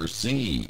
GGRC.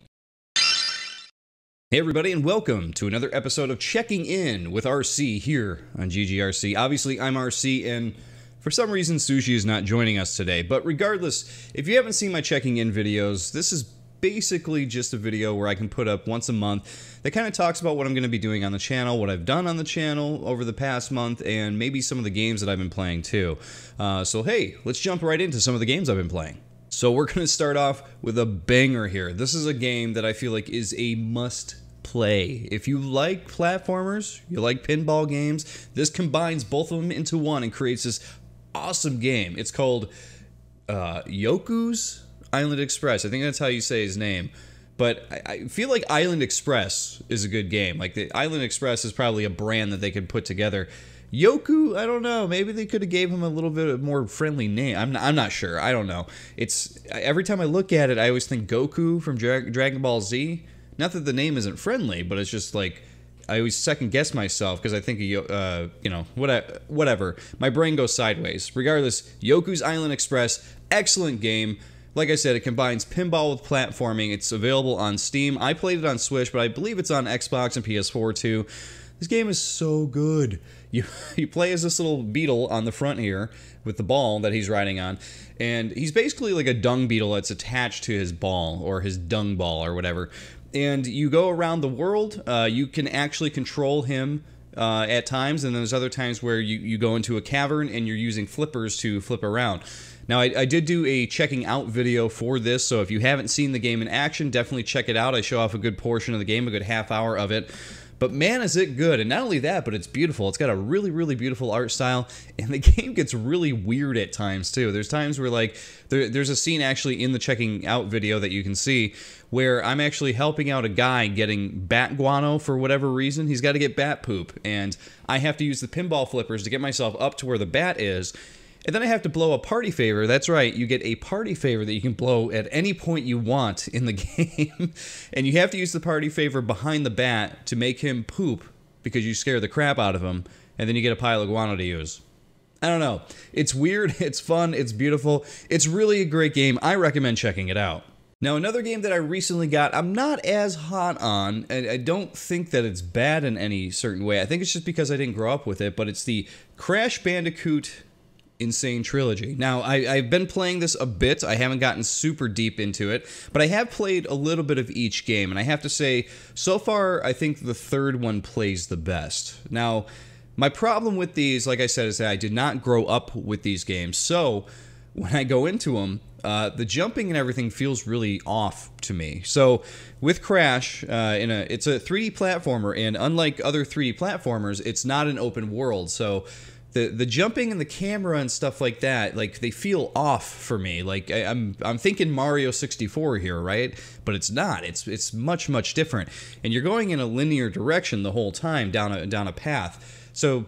Hey everybody, and welcome to another episode of Checking In with RC here on GGRC. Obviously, I'm RC, and for some reason, Sushi is not joining us today. But regardless, if you haven't seen my Checking In videos, this is basically just a video where I can put up once a month that kind of talks about what I'm going to be doing on the channel, what I've done on the channel over the past month, and maybe some of the games that I've been playing too. So hey, let's jump right into some of the games I've been playing. So we're going to start off with a banger here. This is a game that I feel like is a must play. If you like platformers, you like pinball games, this combines both of them into one and creates this awesome game. It's called Yoku's Island Express. I think that's how you say his name. But I feel like Island Express is a good game. Like, the Island Express is probably a brand that they could put together. Yoku, I don't know. Maybe they could have gave him a little bit of more friendly name. I'm not sure. I don't know. It's every time I look at it, I always think Goku from Dragon Ball Z. Not that the name isn't friendly, but it's just like I always second guess myself because I think of whatever. My brain goes sideways. Regardless, Yoku's Island Express, excellent game. Like I said, it combines pinball with platforming. It's available on Steam. I played it on Switch, but I believe it's on Xbox and PS4 too. This game is so good. You play as this little beetle on the front here with the ball that he's riding on, and he's basically like a dung beetle that's attached to his ball, or his dung ball, or whatever. And you go around the world. You can actually control him at times, and then there's other times where you go into a cavern and you're using flippers to flip around. Now, I did do a checking out video for this, so if you haven't seen the game in action, definitely check it out. I show off a good portion of the game, a good half hour of it. But man, is it good. And not only that, but it's beautiful. It's got a really, really beautiful art style, and the game gets really weird at times, too. There's times where, like, there's a scene actually in the checking out video that you can see where I'm actually helping out a guy getting bat guano for whatever reason. He's got to get bat poop, and I have to use the pinball flippers to get myself up to where the bat is. And then I have to blow a party favor. That's right, you get a party favor that you can blow at any point you want in the game. And you have to use the party favor behind the bat to make him poop because you scare the crap out of him. And then you get a pile of guano to use. I don't know. It's weird, it's fun, it's beautiful. It's really a great game. I recommend checking it out. Now, another game that I recently got, I'm not as hot on, and I don't think that it's bad in any certain way. I think it's just because I didn't grow up with it, but it's the Crash Bandicoot Insane Trilogy. Now, I've been playing this a bit. I haven't gotten super deep into it, but I have played a little bit of each game, and I have to say, so far, I think the third one plays the best. Now, my problem with these, like I said, is that I did not grow up with these games, so when I go into them, the jumping and everything feels really off to me. So, with Crash, it's a 3D platformer, and unlike other 3D platformers, it's not an open world, so the jumping and the camera and stuff like that, like, they feel off for me. Like, I'm thinking Mario 64 here, right? But it's not. It's much different. And you're going in a linear direction the whole time down a path. So,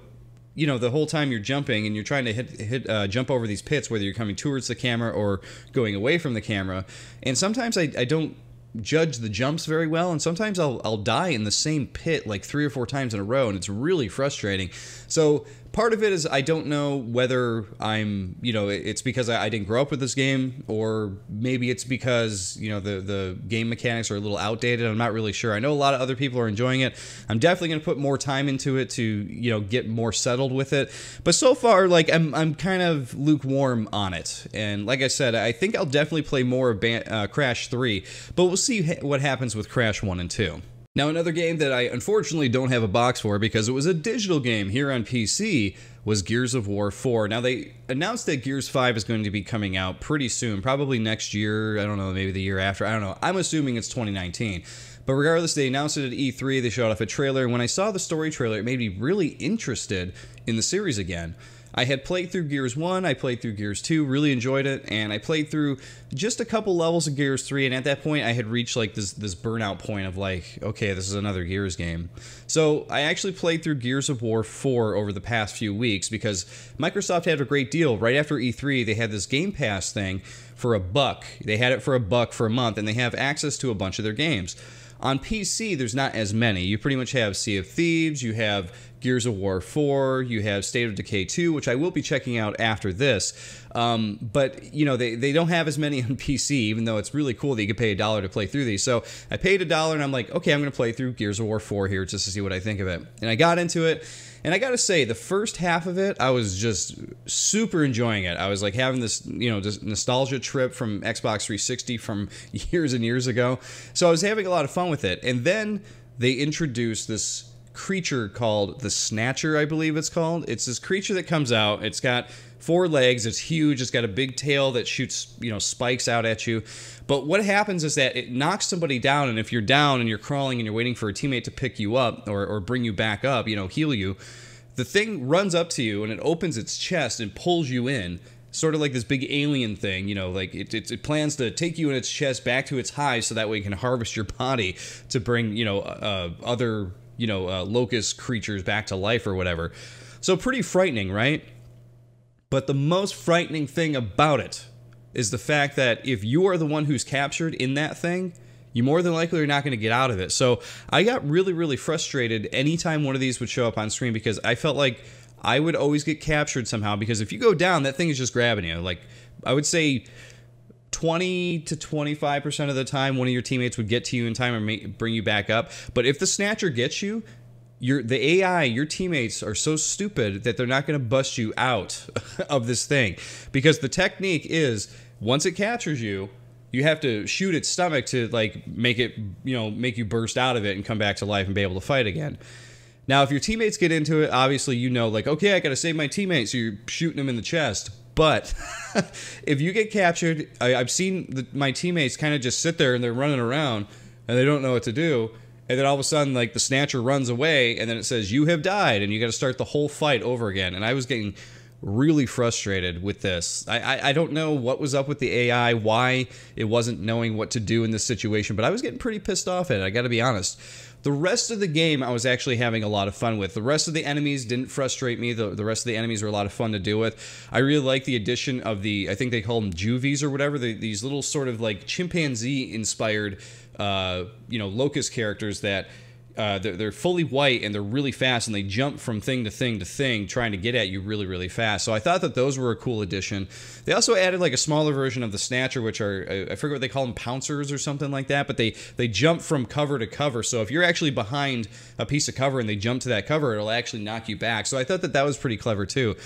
you know, the whole time you're jumping and you're trying to jump over these pits, whether you're coming towards the camera or going away from the camera. And sometimes I don't judge the jumps very well, and sometimes I'll die in the same pit like 3 or 4 times in a row, and it's really frustrating. So part of it is I don't know whether it's because I didn't grow up with this game, or maybe it's because, you know, the game mechanics are a little outdated. I'm not really sure. I know a lot of other people are enjoying it. I'm definitely going to put more time into it to, you know, get more settled with it. But so far, like, I'm kind of lukewarm on it. And like I said, I think I'll definitely play more of Crash 3, but we'll see what happens with Crash 1 and 2. Now, another game that I unfortunately don't have a box for because it was a digital game here on PC was Gears of War 4. Now, they announced that Gears 5 is going to be coming out pretty soon, probably next year. I don't know, maybe the year after. I don't know. I'm assuming it's 2019. But regardless, they announced it at E3. They showed off a trailer. And when I saw the story trailer, it made me really interested in the series again. I had played through Gears 1, I played through Gears 2, really enjoyed it, and I played through just a couple levels of Gears 3, and at that point I had reached like this burnout point of like, okay, this is another Gears game. So I actually played through Gears of War 4 over the past few weeks because Microsoft had a great deal. Right after E3, they had this Game Pass thing for $1. They had it for $1 for a month, and they have access to a bunch of their games. On PC, there's not as many. You pretty much have Sea of Thieves, you have Gears of War 4, you have State of Decay 2, which I will be checking out after this. But, you know, they don't have as many on PC, even though it's really cool that you can pay $1 to play through these. So I paid $1 and I'm like, okay, I'm going to play through Gears of War 4 here just to see what I think of it. And I got into it. And I gotta say, the first half of it, I was just super enjoying it. I was like having this, you know, just nostalgia trip from Xbox 360 from years and years ago. So I was having a lot of fun with it. And then they introduced this creature called the Snatcher, I believe it's called. It's this creature that comes out. It's got 4 legs. It's huge. It's got a big tail that shoots, you know, spikes out at you. But what happens is that it knocks somebody down, and if you're down and you're crawling and you're waiting for a teammate to pick you up or bring you back up, you know, heal you, the thing runs up to you and it opens its chest and pulls you in, sort of like this big alien thing, you know, like it plans to take you in its chest back to its hive so that way it can harvest your body to bring, you know, other, you know, locust creatures back to life or whatever. So pretty frightening, right? But the most frightening thing about it is the fact that if you are the one who's captured in that thing, you more than likely are not going to get out of it. So I got really, really frustrated anytime one of these would show up on screen because I felt like I would always get captured somehow, because if you go down, that thing is just grabbing you. Like, I would say 20 to 25% of the time, one of your teammates would get to you in time and bring you back up. But if the Snatcher gets you, the AI, your teammates are so stupid that they're not going to bust you out of this thing. Because the technique is, once it captures you, you have to shoot its stomach to, like, make it, you know, make you burst out of it and come back to life and be able to fight again. Now, if your teammates get into it, obviously you know, like, okay, I got to save my teammate, so you're shooting them in the chest. But if you get captured, I've seen my teammates kind of just sit there and they're running around and they don't know what to do. And then all of a sudden, like, the Snatcher runs away and then it says, you have died, and you got to start the whole fight over again. And I was getting really frustrated with this. I don't know what was up with the AI, why it wasn't knowing what to do in this situation, but I was getting pretty pissed off at it, I got to be honest. The rest of the game I was actually having a lot of fun with. The rest of the enemies didn't frustrate me. The rest of the enemies were a lot of fun to deal with. I really like the addition of the, I think they call them juvies or whatever, these little sort of like chimpanzee-inspired, you know, locust characters that they're fully white and they're really fast and they jump from thing to thing to thing trying to get at you really, really fast. So I thought that those were a cool addition. They also added like a smaller version of the Snatcher, which are, I forget what they call them, pouncers or something like that, but they jump from cover to cover. So if you're actually behind a piece of cover and they jump to that cover, it'll actually knock you back. So I thought that that was pretty clever too.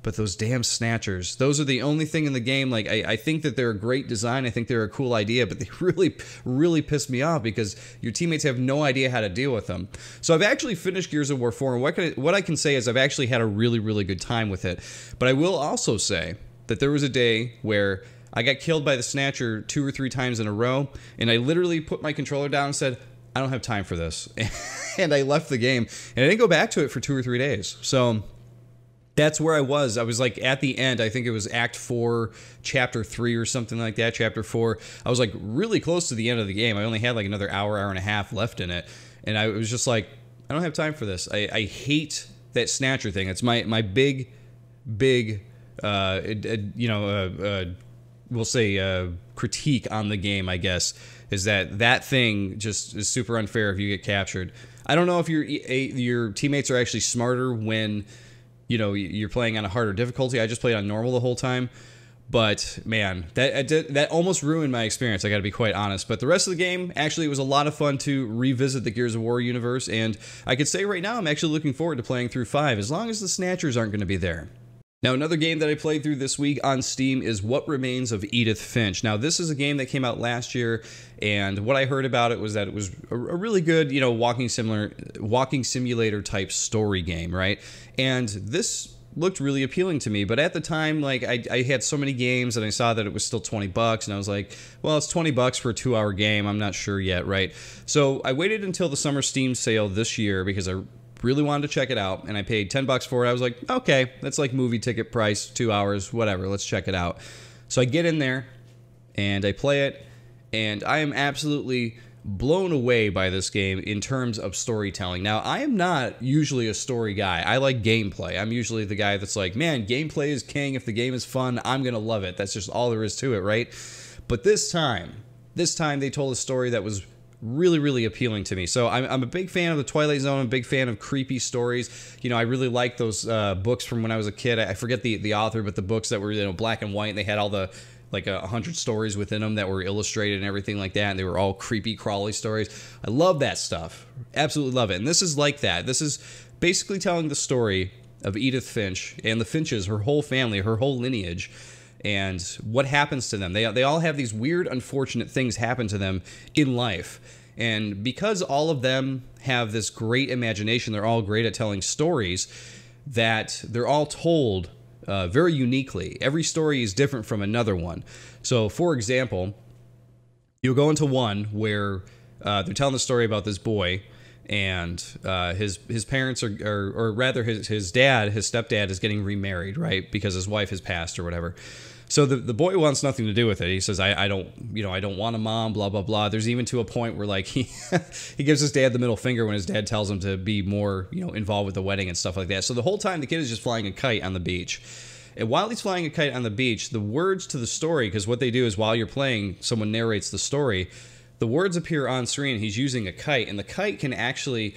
But those damn Snatchers, those are the only thing in the game. Like, I think that they're a great design. I think they're a cool idea, but they really, really pissed me off because your teammates have no idea how to deal with them. So I've actually finished Gears of War 4, and what I can say is I've actually had a really, really good time with it. But I will also say that there was a day where I got killed by the Snatcher 2 or 3 times in a row, and I literally put my controller down and said, I don't have time for this. And I left the game, and I didn't go back to it for 2 or 3 days. So that's where I was. I was like at the end. I think it was Act 4, Chapter 3 or something like that, Chapter 4. I was like really close to the end of the game. I only had like another hour and a half left in it. And I was just like, I don't have time for this. I hate that Snatcher thing. It's my big, you know, we'll say critique on the game, I guess, is that thing just is super unfair if you get captured. I don't know if your teammates are actually smarter when, you know, you're playing on a harder difficulty. I just played on normal the whole time. But, man, that almost ruined my experience, I gotta be quite honest. But the rest of the game, actually, it was a lot of fun to revisit the Gears of War universe. And I could say right now I'm actually looking forward to playing through 5, as long as the Snatchers aren't going to be there. Now, another game that I played through this week on Steam is What Remains of Edith Finch. Now, this is a game that came out last year, and what I heard about it was that it was a really good, you know, walking simulator type story game, right? And this looked really appealing to me, but at the time, like, I had so many games, and I saw that it was still $20, and I was like, well, it's $20 for a 2-hour game, I'm not sure yet, right? So I waited until the summer Steam sale this year, because I really wanted to check it out, and I paid $10 for it. I was like, okay, that's like movie ticket price, 2 hours, whatever, let's check it out. So I get in there, and I play it, and I am absolutely blown away by this game in terms of storytelling. Now, I am not usually a story guy. I like gameplay. I'm usually the guy that's like, man, gameplay is king. If the game is fun, I'm gonna love it. That's just all there is to it, right? But this time they told a story that was really, really appealing to me. So I'm a big fan of the Twilight Zone. I'm a big fan of creepy stories. You know, I really like those books from when I was a kid. I forget the author, but the books that were, you know, black and white, and they had all the like 100 stories within them that were illustrated and everything like that, and they were all creepy, crawly stories. I love that stuff. Absolutely love it. And this is like that. This is basically telling the story of Edith Finch and the Finches, her whole family, her whole lineage, and what happens to them. They all have these weird, unfortunate things happen to them in life. And because all of them have this great imagination, they're all great at telling stories, that they're all told very uniquely. Every story is different from another one. So, for example, you'll go into one where they're telling the story about this boy, and his parents are, or rather his stepdad is getting remarried, right? Because his wife has passed or whatever. So the boy wants nothing to do with it. He says, I don't want a mom, blah, blah, blah. There's even to a point where, like, he gives his dad the middle finger when his dad tells him to be more, involved with the wedding and stuff like that. So the whole time the kid is just flying a kite on the beach. And while he's flying a kite on the beach, the words to the story, because what they do is while you're playing, someone narrates the story, the words appear on screen. He's using a kite, and the kite can actually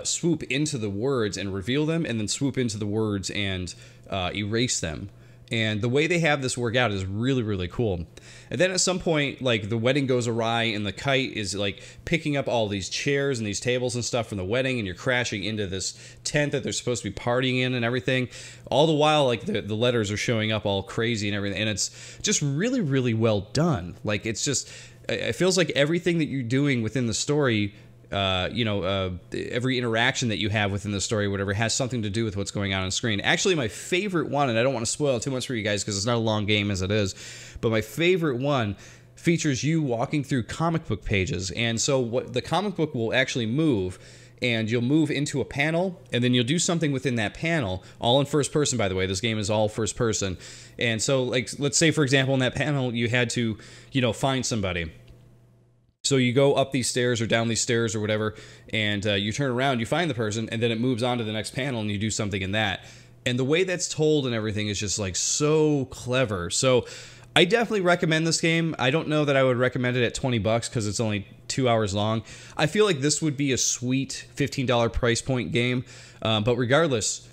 swoop into the words and reveal them, and then swoop into the words and erase them. And the way they have this work out is really, really cool. And then at some point, like, the wedding goes awry, and the kite is, like, picking up all these chairs and these tables and stuff from the wedding, and you're crashing into this tent that they're supposed to be partying in and everything. All the while, like, the letters are showing up all crazy and everything. And it's just really, really well done. Like, it's just, it feels like everything that you're doing within the story, every interaction that you have within the story, whatever, has something to do with what's going on screen. Actually, my favorite one, and I don't want to spoil too much for you guys because it's not a long game as it is, but my favorite one features you walking through comic book pages. And so what the comic book will actually move, and you'll move into a panel, and then you'll do something within that panel, all in first person, by the way. This game is all first person. And so, like, let's say, for example, in that panel, you had to, find somebody. So you go up these stairs or down these stairs or whatever, and you turn around, you find the person, and then it moves on to the next panel, and you do something in that. And the way that's told and everything is just, like, so clever. So I definitely recommend this game. I don't know that I would recommend it at 20 bucks because it's only 2 hours long. I feel like this would be a sweet $15 price point game. But regardless,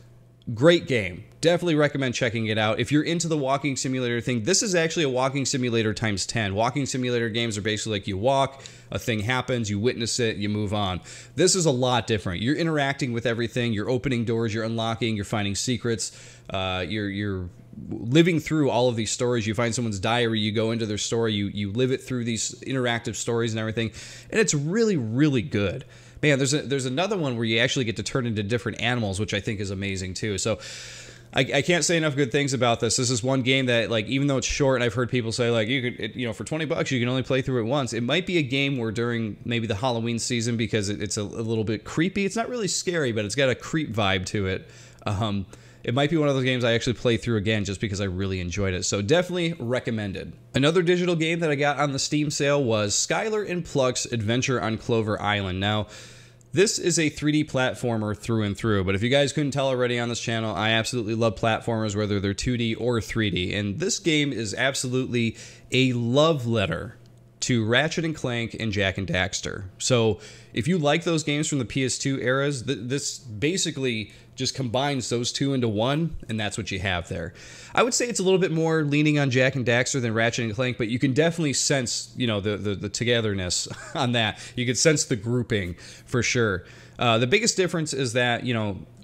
great game. Definitely recommend checking it out. If you're into the walking simulator thing, this is actually a walking simulator times 10. Walking simulator games are basically like you walk, a thing happens, you witness it, you move on. This is a lot different. You're interacting with everything. You're opening doors, you're unlocking, you're finding secrets. You're living through all of these stories. You find someone's diary, you go into their story, you live it through these interactive stories and everything. And it's really, really good. Man, there's another one where you actually get to turn into different animals, which I think is amazing too. So I can't say enough good things about this. This is one game that, like, even though it's short, and I've heard people say, like, you could, for 20 bucks, you can only play through it once. It might be a game where during maybe the Halloween season, because it's a little bit creepy. It's not really scary, but it's got a creep vibe to it. It might be one of those games I actually play through again just because I really enjoyed it. So definitely recommended. Another digital game that I got on the Steam sale was Skylar and Pluck's Adventure on Clover Island. Now, this is a 3D platformer through and through, but if you guys couldn't tell already on this channel, I absolutely love platformers, whether they're 2D or 3D, and this game is absolutely a love letter to Ratchet and Clank and Jak and Daxter. So if you like those games from the PS2 eras, this basically just combines those two into one, and that's what you have there. I would say it's a little bit more leaning on Jak and Daxter than Ratchet and Clank, but you can definitely sense, the togetherness on that. You can sense the grouping for sure. The biggest difference is that,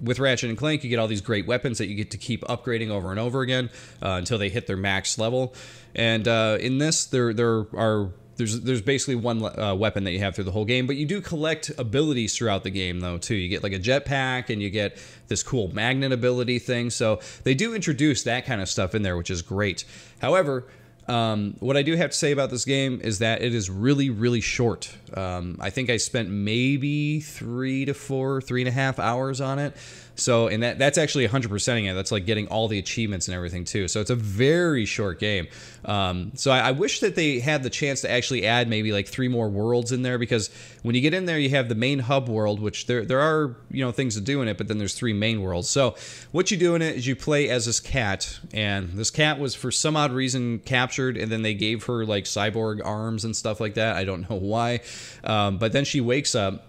with Ratchet and Clank, you get all these great weapons that you get to keep upgrading over and over again until they hit their max level. And in this, there's basically one weapon that you have through the whole game, but you do collect abilities throughout the game, though, too. You get, like, a jetpack, and you get this cool magnet ability thing, so they do introduce that kind of stuff in there, which is great. However, what I do have to say about this game is that it is really, really short. I think I spent maybe 3.5 hours on it. So, and that's actually 100%ing it. That's like getting all the achievements and everything too. So it's a very short game. So I wish that they had the chance to actually add maybe like 3 more worlds in there, because when you get in there, you have the main hub world, which there are, things to do in it, but then there's 3 main worlds. So what you do in it is you play as this cat, and this cat was for some odd reason captured captured, and then they gave her like cyborg arms and stuff like that. I don't know why. But then she wakes up,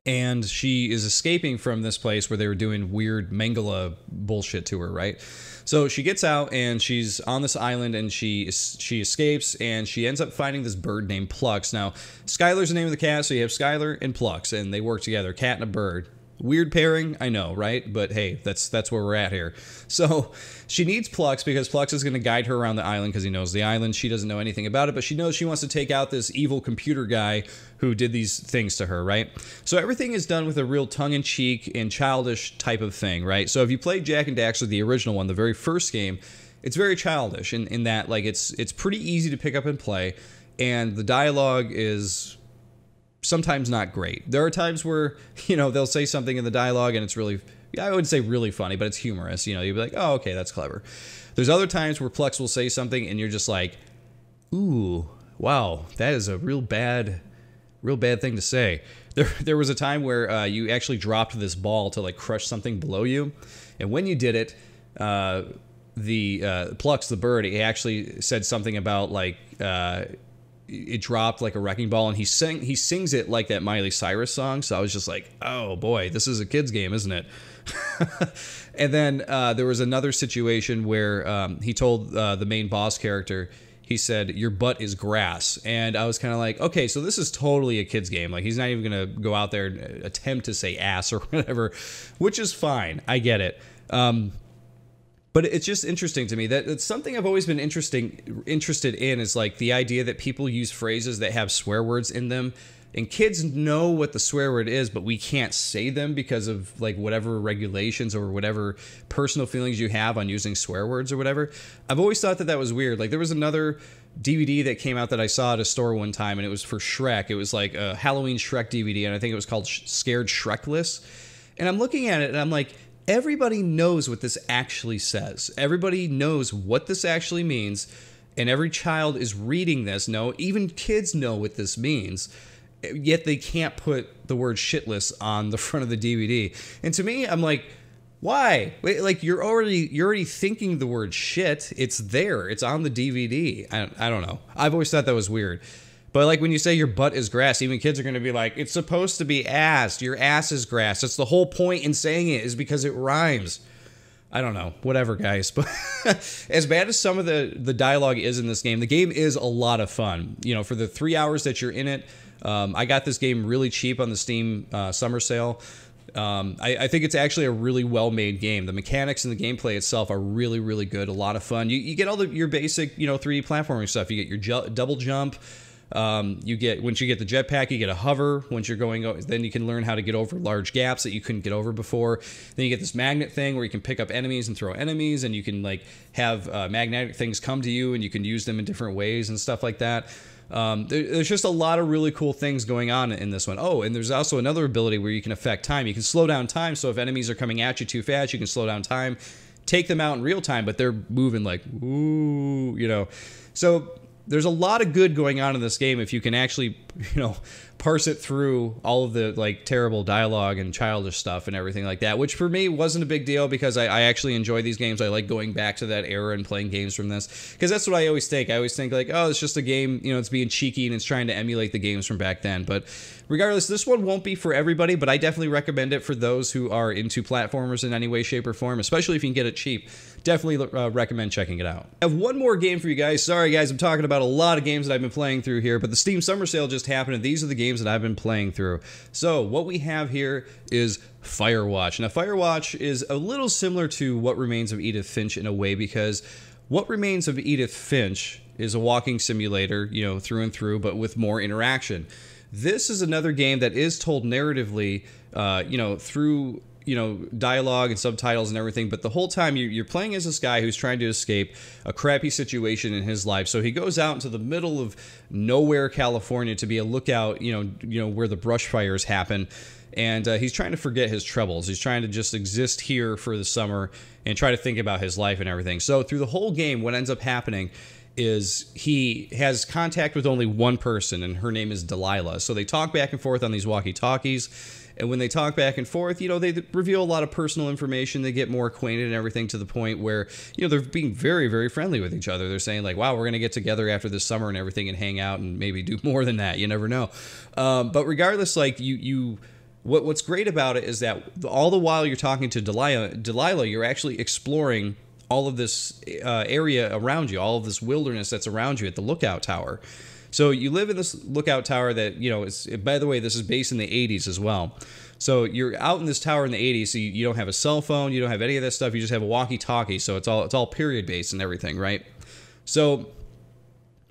and she is escaping from this place where they were doing weird Mangala bullshit to her, right? So she gets out, and she's on this island, and she escapes, and she ends up finding this bird named Plux. Now, Skylar's the name of the cat, so you have Skylar and Plux, and they work together, cat and a bird. Weird pairing, I know, right? But hey, that's where we're at here. So she needs Plux because Plux is going to guide her around the island because he knows the island. She doesn't know anything about it, but she knows she wants to take out this evil computer guy who did these things to her, right? So everything is done with a real tongue-in-cheek and childish type of thing, right? So if you played Jak and Daxter, the original one, the very first game, it's very childish in that like it's pretty easy to pick up and play, and the dialogue is sometimes not great. There are times where, you know, they'll say something in the dialogue and it's really, I wouldn't say really funny, but it's humorous. You know, you'd be like, oh, okay, that's clever. There's other times where Plux will say something and you're just like, ooh, wow, that is a real bad thing to say. There was a time where you actually dropped this ball to like crush something below you. And when you did it, the Plux, the bird, he actually said something about like, it dropped like a wrecking ball, and he sings it like that Miley Cyrus song. So I was just like, oh boy, this is a kid's game, isn't it? And then there was another situation where he told the main boss character, he said, your butt is grass. And I was kind of like, okay, so this is totally a kid's game. Like, he's not even going to go out there and attempt to say ass or whatever, which is fine. I get it. But it's just interesting to me that it's something I've always been interested in, is like the idea that people use phrases that have swear words in them, and kids know what the swear word is, but we can't say them because of like whatever regulations or whatever personal feelings you have on using swear words or whatever. I've always thought that was weird. Like, there was another DVD that came out that I saw at a store one time, and it was for Shrek. It was like a Halloween Shrek DVD, and I think it was called Scared Shrekless. And I'm looking at it and I'm like, everybody knows what this actually says. Everybody knows what this actually means, and every child is reading this. No, even kids know what this means, yet they can't put the word shitless on the front of the DVD. And to me, I'm like, why? Wait, like, you're already thinking the word shit. It's there. It's on the DVD. I don't know. I've always thought that was weird. But like when you say your butt is grass, even kids are going to be like, it's supposed to be ass. Your ass is grass. That's the whole point in saying it, is because it rhymes. I don't know. Whatever, guys. But as bad as some of the dialogue is in this game, the game is a lot of fun. You know, for the 3 hours that you're in it, I got this game really cheap on the Steam summer sale. I think it's actually a really well-made game. The mechanics and the gameplay itself are really, really good. A lot of fun. You get all your basic, 3D platforming stuff. You get your double jump. Once you get the jetpack, you get a hover. Once you're going, then you can learn how to get over large gaps that you couldn't get over before. Then you get this magnet thing where you can pick up enemies and throw enemies, and you can like have magnetic things come to you, and you can use them in different ways and stuff like that. There's just a lot of really cool things going on in this one. Oh, and there's also another ability where you can affect time. You can slow down time, so if enemies are coming at you too fast, you can slow down time, take them out in real time, but they're moving like, ooh, So there's a lot of good going on in this game if you can actually, parse it through all of the like terrible dialogue and childish stuff and everything like that, which for me wasn't a big deal because I actually enjoy these games. I like going back to that era and playing games from this because that's what I always think. I always think like, oh, it's just a game, it's being cheeky and it's trying to emulate the games from back then. But regardless, this one won't be for everybody, but I definitely recommend it for those who are into platformers in any way, shape, or form, especially if you can get it cheap. Definitely recommend checking it out. I have one more game for you guys. Sorry, guys, I'm talking about a lot of games that I've been playing through here, but the Steam Summer Sale just happened, and these are the games that I've been playing through. So what we have here is Firewatch. Now, Firewatch is a little similar to What Remains of Edith Finch in a way, because What Remains of Edith Finch is a walking simulator, through and through, but with more interaction. This is another game that is told narratively, through dialogue and subtitles and everything, but the whole time you're playing as this guy who's trying to escape a crappy situation in his life. So he goes out into the middle of nowhere, California, to be a lookout, where the brush fires happen, and he's trying to forget his troubles. He's trying to just exist here for the summer and try to think about his life and everything. So through the whole game, what ends up happening is he has contact with only one person, and her name is Delilah. So they talk back and forth on these walkie-talkies, And when they talk back and forth, you know, they reveal a lot of personal information. They get more acquainted and everything, to the point where, you know, they're being very, very friendly with each other. They're saying like, wow, we're going to get together after this summer and everything and hang out and maybe do more than that. You never know. But regardless, like what's great about it is that all the while you're talking to Delilah, you're actually exploring all of this area around you, all of this wilderness that's around you at the lookout tower. So you live in this lookout tower that, you know, by the way, this is based in the 80s as well. So you're out in this tower in the 80s, so you don't have a cell phone, you don't have any of that stuff, you just have a walkie-talkie, so it's all period based and everything, right? So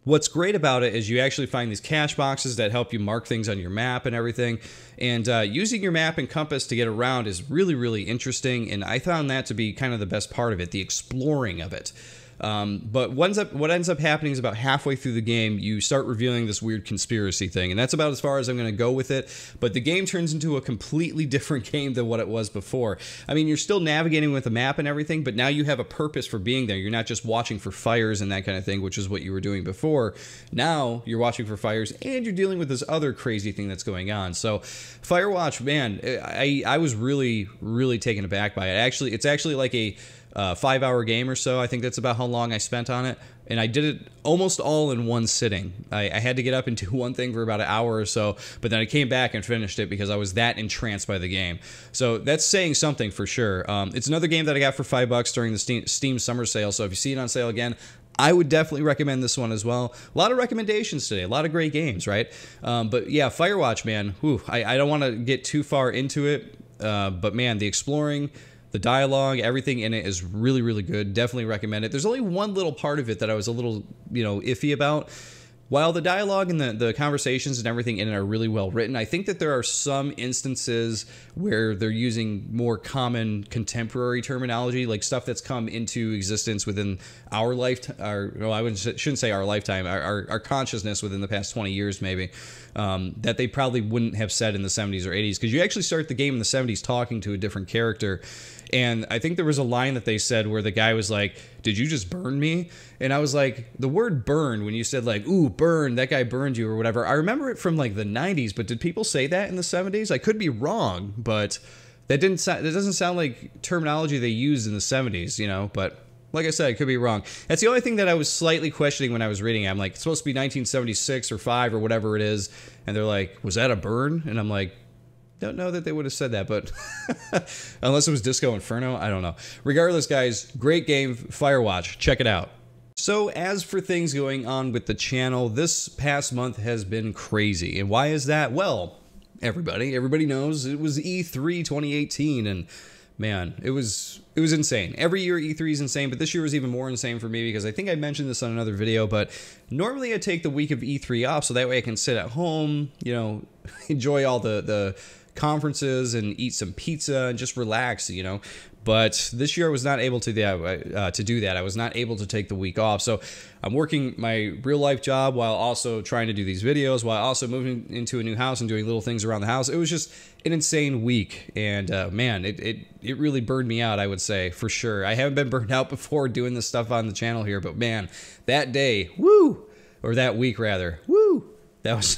what's great about it is you actually find these cache boxes that help you mark things on your map and everything. And using your map and compass to get around is really, really interesting. And I found that to be kind of the best part of it, the exploring of it. But what ends up happening is about halfway through the game, you start revealing this weird conspiracy thing. And that's about as far as I'm going to go with it. But the game turns into a completely different game than what it was before. I mean, you're still navigating with a map and everything, but now you have a purpose for being there. You're not just watching for fires and that kind of thing, which is what you were doing before. Now you're watching for fires and you're dealing with this other crazy thing that's going on. So Firewatch, man, I was really, really taken aback by it. It's actually like a 5-hour game or so. I think that's about how long I spent on it. And I did it almost all in one sitting. I had to get up and do one thing for about an hour or so, but then I came back and finished it because I was that entranced by the game. So that's saying something for sure. It's another game that I got for $5 during the Steam summer sale. So if you see it on sale again, I would definitely recommend this one as well. A lot of recommendations today, a lot of great games, right? But yeah, Firewatch, man, whew, I don't want to get too far into it, but man, the exploring, the dialogue, everything in it is really, really good. Definitely recommend it. There's only one little part of it that I was a little, you know, iffy about. While the dialogue and the conversations and everything in it are really well written, I think that there are some instances where they're using more common contemporary terminology, like stuff that's come into existence within our lifetime, or no, shouldn't say our lifetime, our consciousness within the past 20 years maybe, that they probably wouldn't have said in the 70s or 80s, because you actually start the game in the 70s talking to a different character. And I think there was a line that they said where the guy was like, "Did you just burn me?" And I was like, the word burn, when you said like, "Ooh, burn, that guy burned you," or whatever, I remember it from like the 90s, but did people say that in the 70s? I could be wrong, but that doesn't sound like terminology they used in the 70s, you know, but like I said, I could be wrong. That's the only thing that I was slightly questioning when I was reading it. I'm like, it's supposed to be 1976 or 5 or whatever it is, and they're like, "Was that a burn?" And I'm like, don't know that they would have said that, but unless it was Disco Inferno, I don't know. Regardless, guys, great game, Firewatch. Check it out. So as for things going on with the channel, this past month has been crazy. And why is that? Well, everybody knows it was E3 2018, and man, it was insane. Every year E3 is insane, but this year was even more insane for me because I think I mentioned this on another video, but normally I take the week of E3 off so that way I can sit at home, you know, enjoy all the conferences and eat some pizza and just relax, you know. But this year I was not able to do that. I was not able to take the week off. So I'm working my real life job while also trying to do these videos, while also moving into a new house and doing little things around the house. It was just an insane week. And man, it really burned me out, I would say, for sure. I haven't been burned out before doing this stuff on the channel here, but man, that day, woo, or that week rather, woo, that was...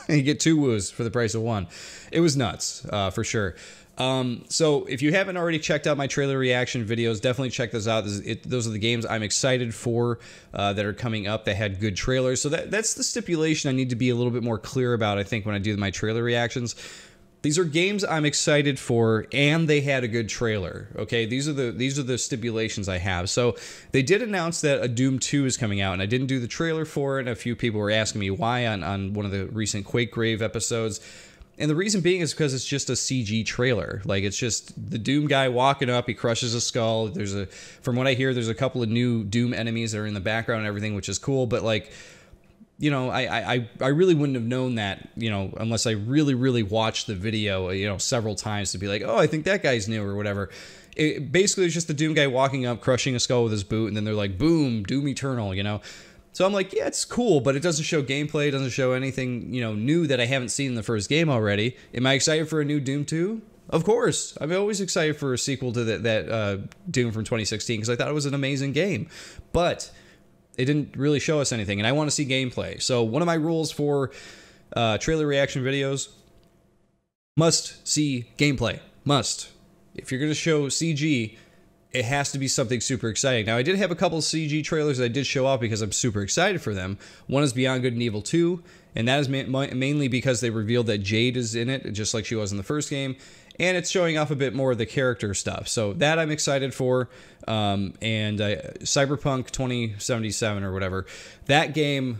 You get 2 woos for the price of 1. It was nuts, for sure. So if you haven't already checked out my trailer reaction videos, definitely check those out. Those are the games I'm excited for that are coming up that had good trailers. So that's the stipulation I need to be a little bit more clear about, I think, when I do my trailer reactions. These are games I'm excited for, and they had a good trailer. Okay, these are the stipulations I have. So they did announce that a Doom 2 is coming out, and I didn't do the trailer for it. And a few people were asking me why on one of the recent Quake Grave episodes. And the reason being is because it's just a CG trailer. Like, it's just the Doom guy walking up, he crushes a skull. From what I hear, there's a couple of new Doom enemies that are in the background and everything, which is cool. But like, you know, I really wouldn't have known that, you know, unless I really, really watched the video, you know, several times to be like, oh, I think that guy's new or whatever. Basically, it's just the Doom guy walking up, crushing a skull with his boot, and then they're like, boom, Doom Eternal, you know. So I'm like, yeah, it's cool, but it doesn't show gameplay, it doesn't show anything, you know, new that I haven't seen in the first game already. Am I excited for a new Doom 2? Of course. I'm always excited for a sequel to that Doom from 2016 because I thought it was an amazing game. But it didn't really show us anything, and I want to see gameplay. So one of my rules for trailer reaction videos Must see gameplay. Must. If you're going to show CG, it has to be something super exciting. Now, I did have a couple of CG trailers that I did show off because I'm super excited for them. One is Beyond Good and Evil 2, and that is mainly because they revealed that Jade is in it, just like she was in the first game, and it's showing off a bit more of the character stuff. So that I'm excited for, and Cyberpunk 2077 or whatever. That game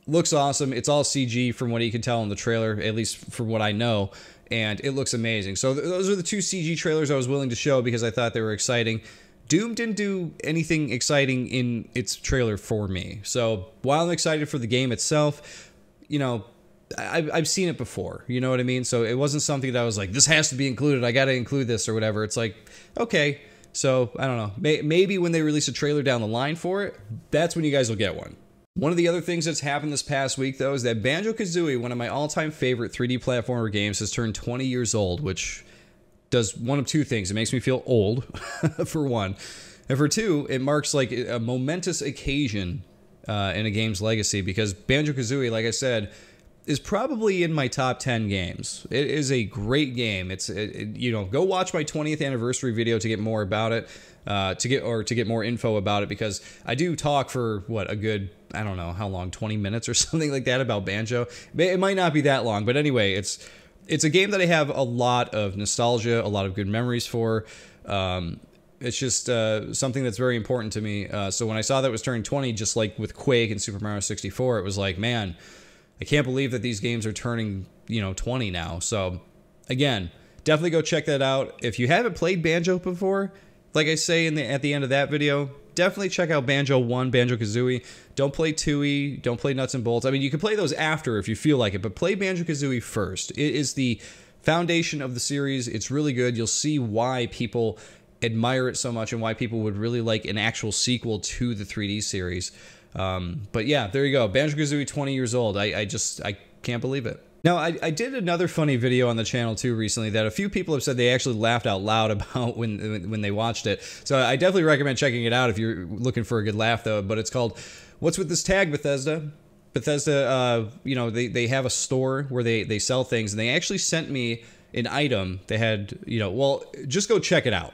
looks awesome. It's all CG from what you can tell in the trailer, at least from what I know, and it looks amazing. So those are the two CG trailers I was willing to show because I thought they were exciting. Doom didn't do anything exciting in its trailer for me. So while I'm excited for the game itself, you know, I've seen it before, you know what I mean? So it wasn't something that I was like, this has to be included, I got to include this or whatever. It's like, okay, so I don't know. Maybe when they release a trailer down the line for it, that's when you guys will get one. One of the other things that's happened this past week, though, is that Banjo-Kazooie, one of my all-time favorite 3D platformer games, has turned 20 years old, which does one of two things. It makes me feel old, for one. And for two, it marks like a momentous occasion in a game's legacy, because Banjo-Kazooie, like I said, is probably in my top 10 games. It is a great game. You know, go watch my 20th anniversary video to get more about it, to get more info about it, because I do talk for what, a good, I don't know how long, 20 minutes or something like that about Banjo. It might not be that long, but anyway, it's a game that I have a lot of nostalgia, a lot of good memories for. It's just something that's very important to me. So when I saw that it was turning 20, just like with Quake and Super Mario 64, it was like, man, I can't believe that these games are turning, you know, 20 now. So again, definitely go check that out. If you haven't played Banjo before, like I say at the end of that video, definitely check out Banjo 1, Banjo-Kazooie. Don't play Tooie, don't play Nuts and Bolts. I mean, you can play those after if you feel like it, but play Banjo-Kazooie first. It is the foundation of the series. It's really good. You'll see why people admire it so much and why people would really like an actual sequel to the 3D series. But yeah, there you go. Banjo-Kazooie 20 years old. I can't believe it. Now, I did another funny video on the channel too recently that a few people have said they actually laughed out loud about when they watched it. So I definitely recommend checking it out if you're looking for a good laugh, though. But it's called "What's with This Tag, Bethesda?" Bethesda, you know, they have a store where they sell things, and they actually sent me an item. They had, you know, well, just go check it out.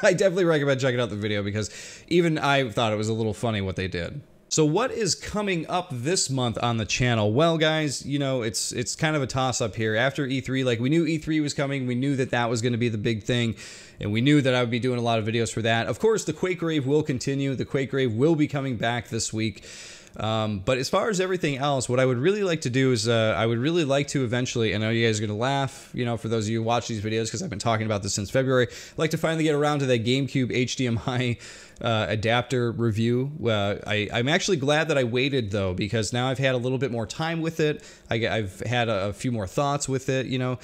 I definitely recommend checking out the video because even I thought it was a little funny what they did. So what is coming up this month on the channel? Well, guys, you know, it's kind of a toss-up here. After E3, like, we knew E3 was coming. We knew that was going to be the big thing, and we knew that I would be doing a lot of videos for that. Of course, the Quake Rave will continue. The Quake Rave will be coming back this week. But as far as everything else, what I would really like to do is I would really like to eventually, I know you guys are going to laugh, you know, for those of you who watch these videos, because I've been talking about this since February, I'd like to finally get around to that GameCube HDMI adapter review. I'm actually glad that I waited, though, because now I've had a little bit more time with it. I've had a few more thoughts with it, you know.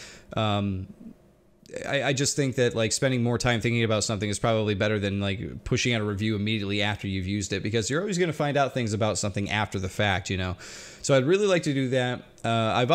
I just think that, like, spending more time thinking about something is probably better than, like, pushing out a review immediately after you've used it, because you're always going to find out things about something after the fact, you know. So I'd really like to do that. I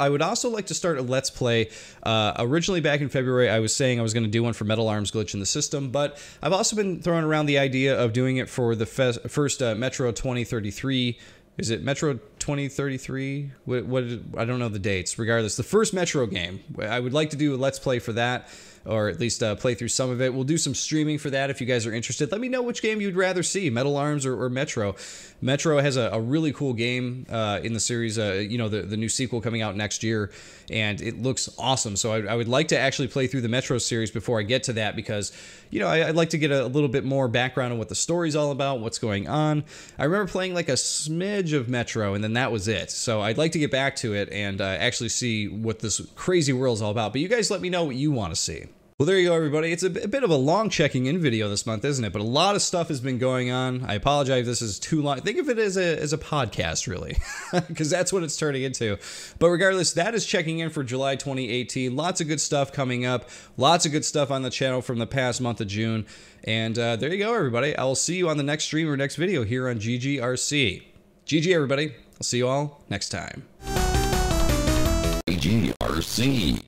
would also like to start a Let's Play. Originally back in February, I was saying I was going to do one for Metal Arms Glitch in the System, but I've also been throwing around the idea of doing it for the first Metro 2033. Is it Metro 2033? What I don't know the dates. Regardless, the first Metro game. I would like to do a Let's Play for that, or at least play through some of it. We'll do some streaming for that if you guys are interested. Let me know which game you'd rather see, Metal Arms or Metro. Metro has a really cool game in the series, you know, the new sequel coming out next year, and it looks awesome. So I would like to actually play through the Metro series before I get to that, because, you know, I'd like to get a little bit more background on what the story's all about, what's going on. I remember playing like a smidge of Metro, and then that was it. So I'd like to get back to it and actually see what this crazy world's all about. But you guys let me know what you want to see. Well, there you go, everybody. It's a bit of a long checking in video this month, isn't it? But a lot of stuff has been going on. I apologize if this is too long. Think of it as a podcast, really, because that's what it's turning into. But regardless, that is checking in for July 2018. Lots of good stuff coming up. Lots of good stuff on the channel from the past month of June. And there you go, everybody. I will see you on the next stream or next video here on GGRC. GG, everybody. I'll see you all next time. GGRC.